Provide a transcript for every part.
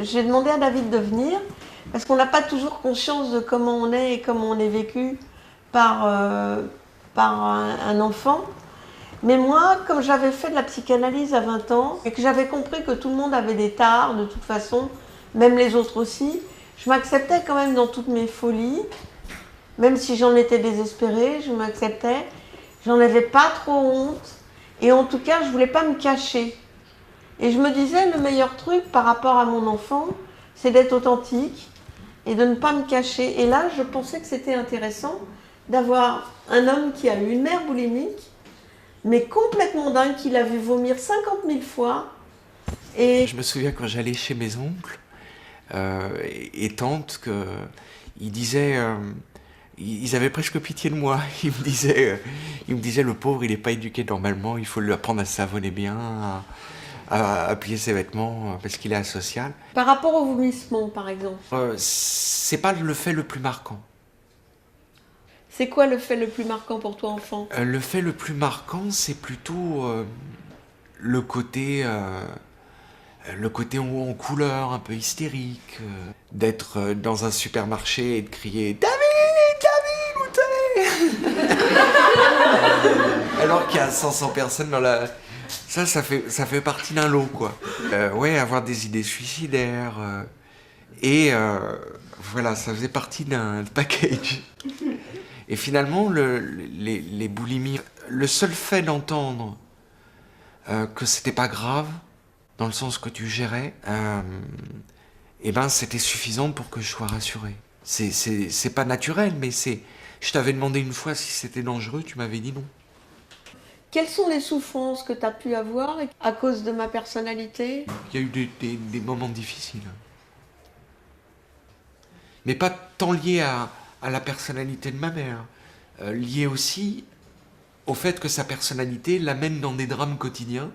J'ai demandé à David de venir parce qu'on n'a pas toujours conscience de comment on est et comment on est vécu par, par un enfant. Mais moi, comme j'avais fait de la psychanalyse à 20 ans et que j'avais compris que tout le monde avait des tares de toute façon, même les autres aussi, je m'acceptais quand même dans toutes mes folies, même si j'en étais désespérée, je m'acceptais, j'en avais pas trop honte et en tout cas je voulais pas me cacher. Et je me disais, le meilleur truc par rapport à mon enfant, c'est d'être authentique et de ne pas me cacher. Et là, je pensais que c'était intéressant d'avoir un homme qui a eu une mère boulimique, mais complètement dingue, qui l'a vu vomir 50 000 fois. Et je me souviens quand j'allais chez mes oncles et tantes, ils disaient... ils avaient presque pitié de moi. Ils me disaient le pauvre, il n'est pas éduqué normalement, il faut lui apprendre à se savonner bien, à plier ses vêtements parce qu'il est asocial. par rapport au vomissement, par exemple, C'est pas le fait le plus marquant. c'est quoi le fait le plus marquant pour toi, enfant? Le fait le plus marquant, c'est plutôt le côté en couleur, un peu hystérique, d'être dans un supermarché et de crier David, goûtez alors qu'il y a 500 personnes dans la... Ça fait partie d'un lot, quoi. Ouais, avoir des idées suicidaires. Voilà, ça faisait partie d'un package. Et finalement, les boulimies, le seul fait d'entendre que c'était pas grave, dans le sens que tu gérais, et ben c'était suffisant pour que je sois rassuré. C'est pas naturel, mais c'est... Je t'avais demandé une fois si c'était dangereux, tu m'avais dit non. Quelles sont les souffrances que tu as pu avoir à cause de ma personnalité? Il y a eu des moments difficiles. Mais pas tant liés à la personnalité de ma mère, liés aussi au fait que sa personnalité l'amène dans des drames quotidiens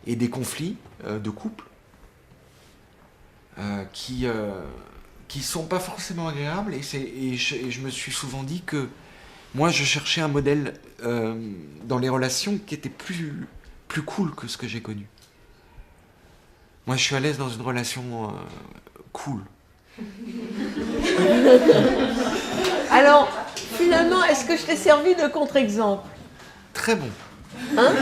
et des conflits de couple qui sont pas forcément agréables. Et je me suis souvent dit que moi, je cherchais un modèle dans les relations qui était plus cool que ce que j'ai connu. Moi, je suis à l'aise dans une relation cool. Alors, finalement, est-ce que je t'ai servi de contre-exemple? Très bon. Hein?